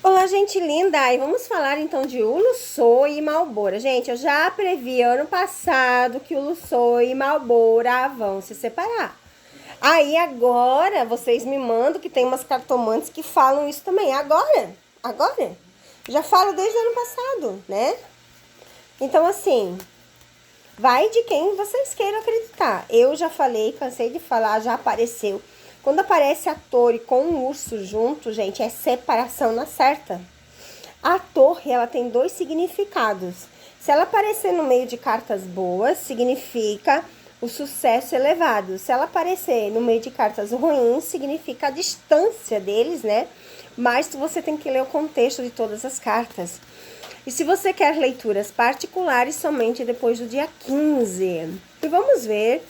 Olá, gente linda! E vamos falar então de Ulusoy e Malbora. Gente, eu já previ ano passado que Ulusoy e Malbora vão se separar. Aí agora vocês me mandam que tem umas cartomantes que falam isso também. Agora. Já falo desde o ano passado, né? Então assim, vai de quem vocês queiram acreditar. Eu já falei, cansei de falar, já apareceu. Quando aparece a torre com um urso junto, gente, é separação na certa. A torre, ela tem dois significados. Se ela aparecer no meio de cartas boas, significa o sucesso elevado. Se ela aparecer no meio de cartas ruins, significa a distância deles, né? Mas você tem que ler o contexto de todas as cartas. E se você quer leituras particulares, somente depois do dia 15. E vamos ver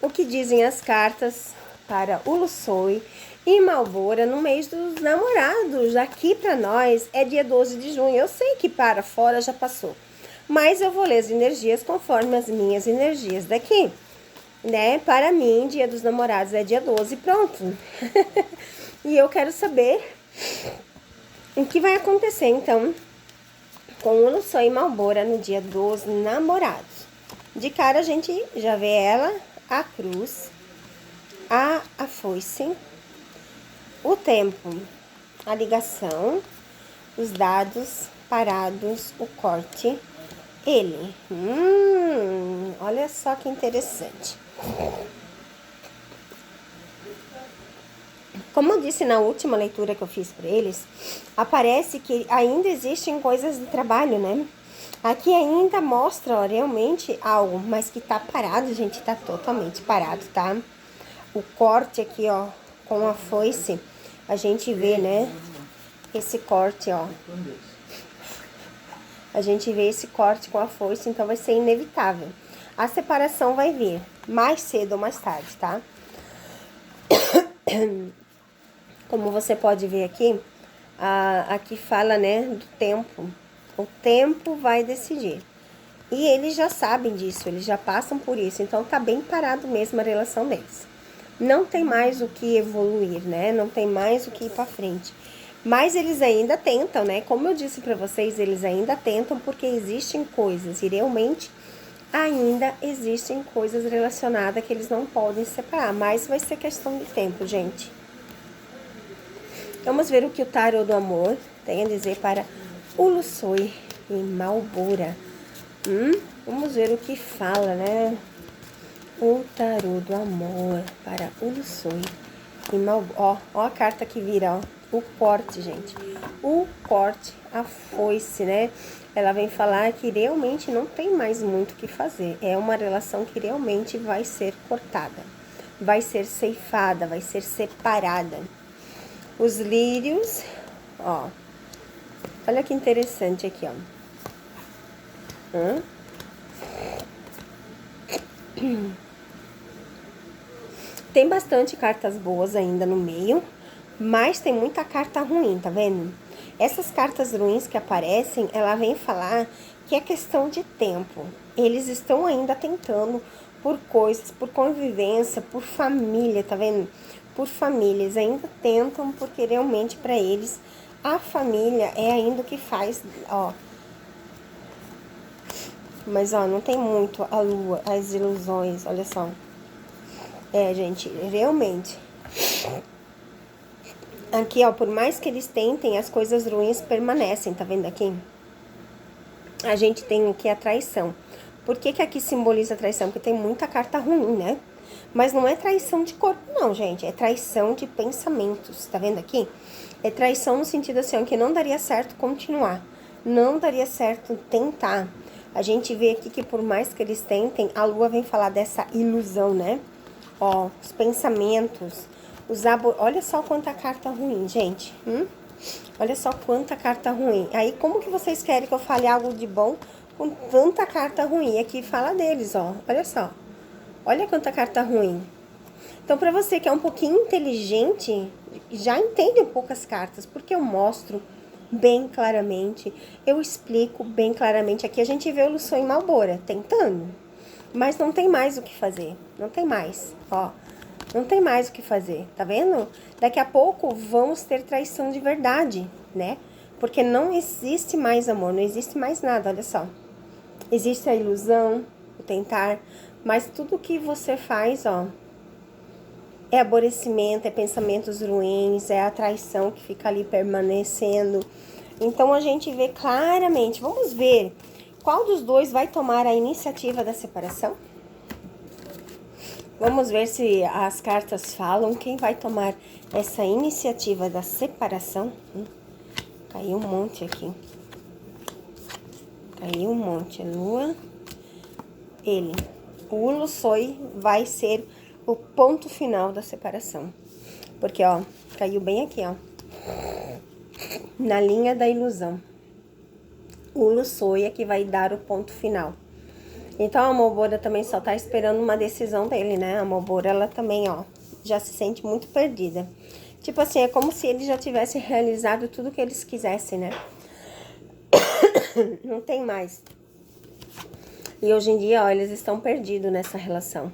o que dizem as cartas para Ulusoy e Malbora no mês dos namorados. Aqui para nós é dia 12 de junho. Eu sei que para fora já passou, mas eu vou ler as energias conforme as minhas energias daqui, né? Para mim, dia dos namorados é dia 12, pronto. E eu quero saber o que vai acontecer então com Ulusoy e Malbora no dia dos namorados. De cara a gente já vê ela, a cruz, a foice, o tempo, a ligação, os dados parados, o corte, ele. Olha só que interessante. Como eu disse na última leitura que eu fiz para eles, aparece que ainda existem coisas de trabalho, né? Aqui ainda mostra, ó, realmente algo, mas que tá parado, gente, tá totalmente parado, tá? O corte aqui, ó, com a foice, a gente vê, né, esse corte, ó. A gente vê esse corte com a foice, então vai ser inevitável. A separação vai vir, mais cedo ou mais tarde, tá? Como você pode ver aqui, aqui fala, né, do tempo. O tempo vai decidir. E eles já sabem disso, eles já passam por isso. Então, tá bem parado mesmo a relação deles. Não tem mais o que evoluir, né? Não tem mais o que ir pra frente. Mas eles ainda tentam, né? Como eu disse pra vocês, eles ainda tentam porque existem coisas. E realmente, ainda existem coisas relacionadas que eles não podem separar. Mas vai ser questão de tempo, gente. Vamos ver o que o tarô do amor tem a dizer para Ulusoy e Malbora. Vamos ver o que fala, né? O tarô do amor para Ulusoy e Malbora. Ó a carta que vira, ó. O corte, gente. O corte, a foice, né? Ela vem falar que realmente não tem mais muito o que fazer. É uma relação que realmente vai ser cortada. Vai ser ceifada, vai ser separada. Os lírios, ó. Olha que interessante aqui, ó. Tem bastante cartas boas ainda no meio, mas tem muita carta ruim, tá vendo? Essas cartas ruins que aparecem, ela vem falar que é questão de tempo. Eles estão ainda tentando por coisas, por convivência, por família, tá vendo? Por família, eles ainda tentam porque realmente para eles a família é ainda o que faz, ó. Mas, ó, não tem muito a lua, as ilusões, olha só. É, gente, realmente. Aqui, ó, por mais que eles tentem, as coisas ruins permanecem, tá vendo aqui? A gente tem aqui a traição. Por que que aqui simboliza a traição? Porque tem muita carta ruim, né? Mas não é traição de corpo, não, gente. É traição de pensamentos, tá vendo aqui? É traição no sentido assim, ó, que não daria certo continuar. Não daria certo tentar. A gente vê aqui que por mais que eles tentem, a lua vem falar dessa ilusão, né? Ó, os pensamentos, olha só quanta carta ruim, gente. Olha só quanta carta ruim. Aí, como que vocês querem que eu fale algo de bom com tanta carta ruim? Aqui fala deles, ó. Olha só. Olha quanta carta ruim. Então, pra você que é um pouquinho inteligente, já entende um pouco as cartas, porque eu mostro bem claramente, eu explico bem claramente. Aqui a gente vê o Ulusoy e Malbora tentando, mas não tem mais o que fazer, não tem mais, ó, não tem mais o que fazer, tá vendo? Daqui a pouco vamos ter traição de verdade, né? Porque não existe mais amor, não existe mais nada, olha só. Existe a ilusão, o tentar, mas tudo que você faz, ó, é aborrecimento, é pensamentos ruins, é a traição que fica ali permanecendo. Então a gente vê claramente, vamos ver qual dos dois vai tomar a iniciativa da separação? Vamos ver se as cartas falam quem vai tomar essa iniciativa da separação. Caiu um monte aqui. Caiu um monte. Lua. Ele. O Ulussoi vai ser o ponto final da separação. Porque, ó, caiu bem aqui, ó. Na linha da ilusão. O Ulussoi é que vai dar o ponto final. Então, a Malbora também só tá esperando uma decisão dele, né? A Malbora, ela também, ó, já se sente muito perdida. Tipo assim, é como se ele já tivesse realizado tudo que eles quisessem, né? Não tem mais. E hoje em dia, ó, eles estão perdidos nessa relação.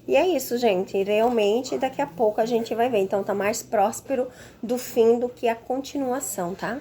E é isso, gente. Realmente, daqui a pouco a gente vai ver. Então, tá mais próspero do fim do que a continuação, tá?